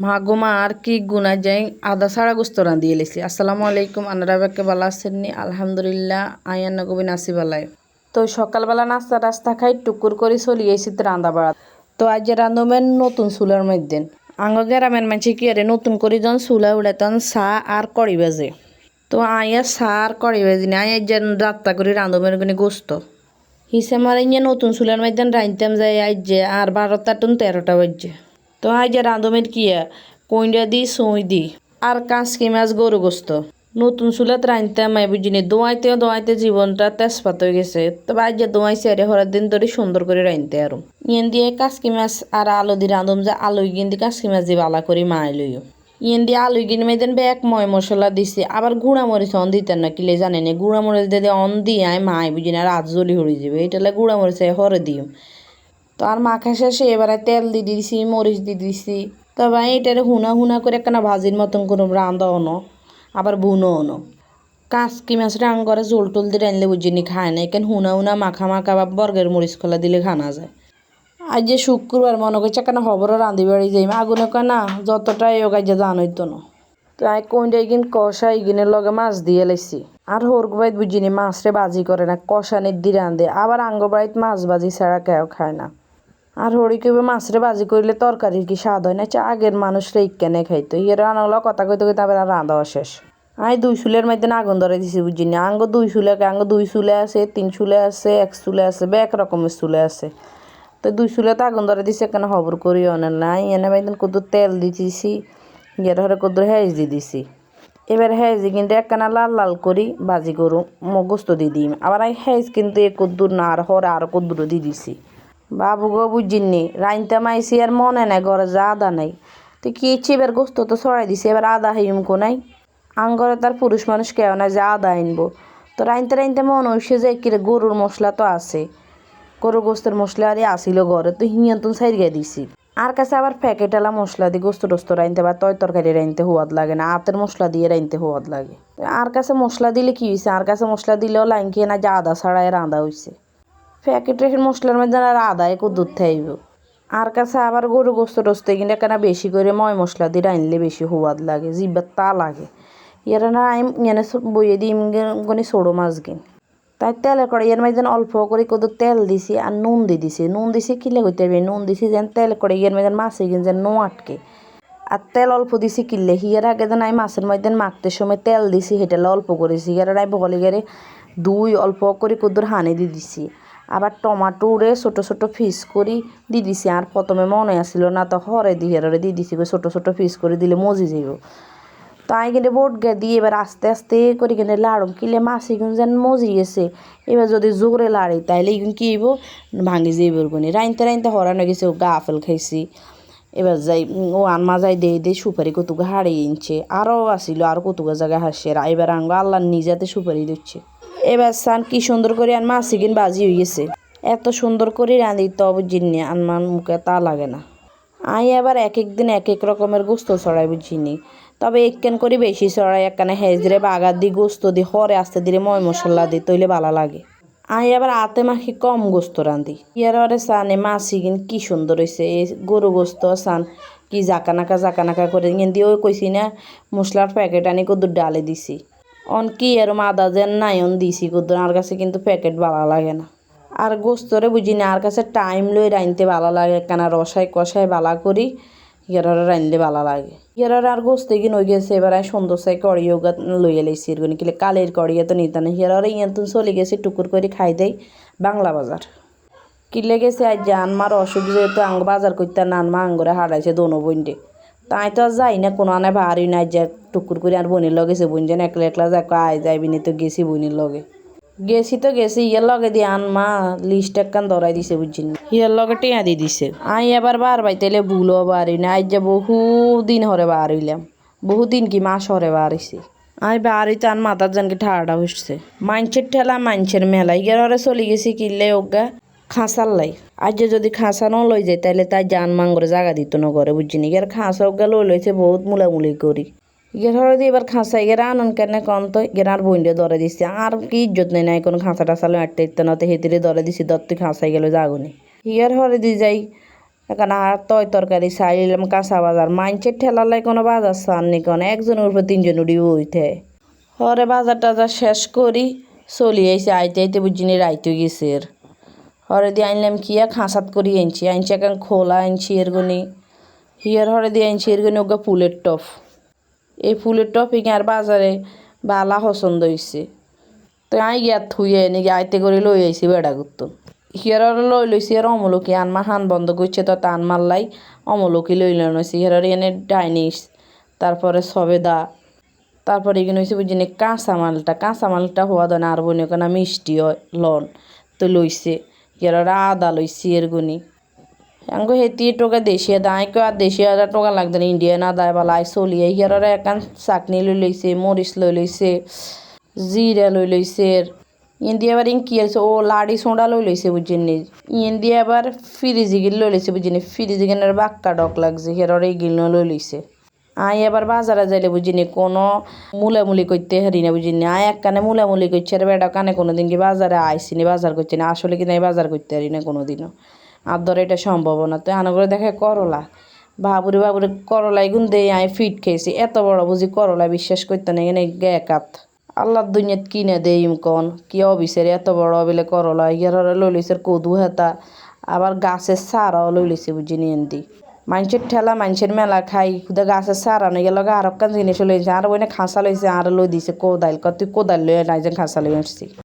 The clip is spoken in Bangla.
মাগুমা আর কি গুনা যাই আদা ছাড়া গোস্ত রাঁধিয়ে লেছি। আসসালামু আলাইকুম, আনারা বেকে বালা আসেননি? আলহামদুলিল্লাহ আয়ান্না কবি নাসি বালাই। তো সকালবেলা নাস্তা টাস্তা খাই টুকুর করে চলি গেছি রান্দা বাড়া। তো আজ রাঁধবেন নতুন চুলার মধ্যে। আঙ্গ গ্রামের মানুষ কি আরে নতুন করে যখন চুলা উড়াতন চা আর কড়ি বাজে। তো আইয়া চা আর কড়ি বাজি না আই যেন রাত্তা করে রাঁধবেন ওখানে গোস্ত হিসে মারে ইয়ে নতুন চুলার মধ্যে রাঁধতাম যাই আজ যে আর 12টা টুন 13টা বাজছে। তো আজ রাঁধমের কিয়া কইন্ডা দি সই দি আর কাঁচকি মাছ গরু গোস্ত নতুন চুলাত রাঁধতাম আই বুঝিনি দোয়াইতে জীবনটা তেজপাত হয়ে গেছে। তবে আজ যে দোয়াইছে আরে হরার দিন ধরে সুন্দর করে রাঁধতে আরো ইয়েন দিয়ে কাঁচকি মাছ আর আলু দিয়ে রাঁধম যে আলু গিন দিয়ে কাঁচকি মাছ দিয়ে বালা করে মাই লইও ইয়েন দিয়ে আলু গিন মেয়েদেন ব্যাগ ময় মশলা দিছি আবার গুঁড়া মরিচ অন দিতেন না কিলে জানেন গুঁড়া মরিচ দিয়ে অন দিয়ে আয় মাই বুঝি না রাত জ্বলি হয়ে যাবে এটালে গুঁড়া মরিচ হরে দিও। তো আর মাখা শেষে এবারে তেল দিয়ে দিছি মরিচ দিয়ে দিছি। তবে এটারে হুনা করে একখানা ভাজির মতন কোনো রান্ধা অনো আবার বুনো অনো কাঁচকি মাছটা আঙ্গরে জোল টোল দিয়ে রানলে বুঝিনি খায় না এখানে হুনা মাখা বা বর্গের মরিচ খোলা দিলে খানা যায়। আজ যে শুক্রবার মনে করছে একখানা খবরও রাঁধি বাড়ি যাই আগুনে কয় না যতটা এও কাজে জানোইতো না। তো আই কোনটা এগিন কষা এগিনের লগে মাছ দিয়ে লাইছি আর হোরগ বাইত বুঝিনি মাছরে বাজি করে না কষানির দিয়ে রাঁধে আবার আঙ্গ বাড়িত মাছ বাজি ছাড়া কেউ খায় না। আর হরি কেবে মাছরে বাজি করলে তরকারির কি স্বাদ হয় না আগের মানুষরা ইকেনে খাইতো ইয়ে রান্নাগুলো কথা কইতে কইতে আবার রাঁধা শেষ। আই 2 চুলের মধ্যে আগুন ধরে দিছি বুঝিনি আঙ্গ 2 চুলে আঙ্গ 2 চুলে আছে 3 চুলে আছে 1 চুলে আছে এক রকমের চুলে আছে। তো 2 চুলেতে আগুন ধরে দিছি কেন খবর করি অনেক নাই এনে বাইদিন কদ্দুর তেল দিতেছি ইয়ের হরে কদ্দুর হেজ দিয়ে দিছি। এবার হেজ কিন্তু একখানা লাল লাল করি বাজি করু গোস্ত দিয়ে দিই আবার আই হেজ কিন্তু এ কদ্দুর না আর হরে আর কদ্দুরও দিয়ে দিছি। বাবু গো বুঝিনি রাইনতে মাইছি আর মনে নাই ঘরে যা আদা নাই তো কি ইচ্ছে এবার গোস্ত তো ছড়াই দিছি এবার আদা হাইম কো নাই আঙ্গরে তার পুরুষ মানুষ কেউ না যে আদা আনবো। তো রাইনতে মনে হইছে যে কিরে গরুর মশলা তো আছে গরুর গোস্তের মশলা আরে আসিল ঘরে তো হিয়ান্তন সাইরিয়া দিছি। আর কাছে আবার প্যাকেটালা মশলা দিয়ে গোস্ত টোস্ত রাইনতে বা তরকারি রাইনতে হওয়াদ লাগে না আতের মশলা দিয়ে রাইনতে হওয়াদ লাগে। আর কাছে মশলা দিলে কি হয়েছে আর কাছে মশলা দিলেও লাইন খেয়ে না যে আদা ছাড়াই রাঁধা হয়েছে প্যাকেটের মশলার মধ্যে আর আদায় দুধ থাইব। আর কাছে আবার গরু গোস্ত টোস্তে কিনে কেনা বেশি করে ময় মশলা দিয়ে রাইনলে বেশি হওয়াদ লাগে জিব্বার তা লাগে ইয়ারা না আমি এনে বইয়ে দিই গনি ছোড়ো মাছ গিন তাই তেলের করে এর মাঝে অল্প করে কত তেল দিছি আর নুন দিছি কিলে হইতে হবে নুন দিছি যেন তেল করে এর মাঝে মাছে কিন যেন নো আটকে আর তেল অল্প দিছি কিনলে হিয়ার আগে যেন আমি মাছের মধ্যে মাখতে সময় তেল দিছি সেটা অল্প করেছি ইয়ার আমি বগলে গেলে অল্প করে কদ্দুর হানি দিয়ে দিছি আবার টমাটোরে ছোট পিস করে দিয়ে দিছি আর প্রথমে মনে আসছিল না তো হরে দিয়ে দিয়ে দিছি ছোট পিস করে দিলে মজি যাইব। তাই কিন্তু বোট গে দিয়ে এবার আস্তে করে কিনে লাড়ম কিলে মাছি কিন্তু যেন মজি গেছে এবার যদি জোরে লাড়ি তাইলে ইগুন কি হইব ভাঙি যাইব গুনি রাইনতে হরানো গেছে গা আপেল খাইছি। এবার যাই ও আনমা যাই দে সুপারি কতুকে হারিয়ে ইনছে আরও আসিল আর কতুকে জায়গায় হাসে এবার আঙ্গ আল্লাহ নিজাতে সুপারি দিচ্ছে। এবার সান কি সুন্দর করে আনমা আসিগিন বাজি হয়ে গেছে এত সুন্দর করে রাঁধি তবে জিন্নি আনমান মুখে তা লাগে না। আই আবার এক দিন এক রকমের গোস্ত ছড়াই বুঝিনি তবে একখান করে বেশি ছড়াই একখানে হেজরে বাগার দি গোস্ত দি হরে আস্তে দিলে ময় মশলা দি তৈলে ভালো লাগে। আই আবার আতে মাখি কম গোস্ত রাঁধি ইয়ার হরে সানে মাছি কিন কি সুন্দর হয়েছে এই গরু গোস্ত সান কি জাকানাকা করে দিয়ে ওই কইছি না মশলার প্যাকেট আনি কদ্দুর ডালে দিছি অন কি এরম আদা যেন নাই অন দিছি কদ্দুর আর কাছে কিন্তু প্যাকেট ভালো লাগে না। আর গোস্তরে বুঝি না আর কাছে টাইম লই রাইনতে ভালো লাগে কেনা রসাই কষাই বালা করি ইয়ারা রাইনলে ভালো লাগে ইয়ারা আর গোস্তে কিন হয়ে গেছে এবার সুন্দর চাই কড়িও লইয়া লাইছি এরগুনি কিলে কালের কড়িয়ে তো নিতে না ইয়ারা ইয়ান্তন চলে গেছে টুকুর করে খাই দেয় বাংলা বাজার কিলে গেছে আজ যে আনমার অসুখ যেহেতু আঙ্গ বাজার করতে না আনমা আঙ্গরে হারাইছে দোনো বইন্ডে তাই তো আর যাই না কোনো আনে ভারী নাই যে টুকুর করে আর বনির লগেছে বোন যেন একলা যাক আয় যাইবি নি তো গেছি বনির লগে গেছি ইয়ের লগে দিয়ে আনমা লিস্ট একখান ধরাই দিছে বুঝছি ইয়ের লগে টিয়া দিয়ে দিছে আই এবার বার বাইতেলে ভুলও বাড়ি না আজ যে দিন হরে বার হইলাম দিন কি মাস হরে বাড়িছি আই বাড়িতে আন মাথার জানকে ঠাড়া হচ্ছে মাইনছের ঠেলা মাইনছের মেলা ইয়ের হরে চলে গেছি কিনলে ওগা খাঁচার লাই আজ যদি খাঁচা ন লই যায় তাইলে তাই জান মাঙ্গরে জাগা দিত না করে বুঝছিনি ইয়ার খাঁচা ওগা লই লইছে বহুত মুলামুলি করি ইয়ের হরে দিয়ে এবার খাঁচা ইয়ের আনন কেন কন তো ইয়ের আর বইন্ডে ধরে দিচ্ছে আর কি ইজ্জত নাই কোনো খাঁচা টাঁচা লো আটতে ইত্তে না তো হেতিরে ধরে দিছি দত্তি খাঁচাই গেল জাগুনি ইয়ার হরে দিয়ে যাই এখন আর তরকারি চাইলাম কাঁচা বাজার মাইনছের ঠেলালাই কোনো বাজার চাননি কোনো একজনের উপর তিনজন উড়িয়ে উঠে হরে বাজার টাজার শেষ করি চলি আইসি আইতে আইতে বুঝিনি রাইতে গেছে হরে দিয়ে আনলাম কি খাঁচাত করি আনছি এখন খোলা আনছি এরগুনি হিয়ার হরে দিয়ে আনছি এরগুনি ওগা ফুলের টপ এই ফুলের টপ আর বাজারে বালা পছন্দ হয়েছে তো আই গিয়া থুয়ে নাকি আইতে করে লই আইসি বেড়া করতো হিয়ার লই লইছি আর অমলকি আনমা হান বন্ধ করছে তো টান মারলাই অমলকি লই লইছি হিয়ার এনে ডাইনিস তারপরে সবেদা তারপরে এখানে হয়েছে বুঝিনি কাঁচা মালটা হওয়া দেয় না আর বনি ওখানে মিষ্টি হয় লন তো লইছে হিয়ার আদা লইছি এরগুনি আঙ্গো হেতি টোকা দেশিয়া দায় কেউ আর দেশিয়া টোকা লাগতো না ইন্ডিয়ান আদায় বালা আই চলিয়ে হিয়ার একান চাটনি লই লইছে মরিচ লই লইছে জিরা লই লইছে ইন দিয়ে আবার কি আছে ও লাড়ি সোঁডা লই লইছে বুঝিনি ইন দিয়ে আবার ফ্রিজি গিল লই লইছে বুঝিনি ফ্রিজি গিনের বাক্কা ডক লাগছে হিয়ার এই গিল লই লইছে আই এবার বাজারে যাইলে বুঝিনি কোনো মুলামুলি করতে হারি না বুঝিনি আয় এক কানে মুলামুলি করছে আর বেটা কানে কোনো দিন কি বাজারে আইসিনি বাজার করছে না আসলে কি নাই বাজার করতে হারি না কোনো দিনও আর ধরে এটা সম্ভব না তো আনা করে দেখে করলা বাবুরে করলা এগুন দিয়ে আয় ফিট খেয়েছি এত বড় বুঝি করলা বিশ্বাস করতে না এখানে কাত আল্লাহর দুনিয়াত কিনে দেই কন কি অবিচারে এত বড় বিলে করলা ইয়ার লই লইছে কদু হেতা আবার গাছের সারাও লই লইছে বুঝিনি এনদি মানুষের ঠেলা মানুষের মেলা খাই খুদা গাছের সারা নিয়ে গেল আর একটা জিনিস লইছে আর ওইনে খাঁচা লইছে আর লই দিছে কোদাইল তুই কোদাইল লই নাই যে খাঁচা লই আসছি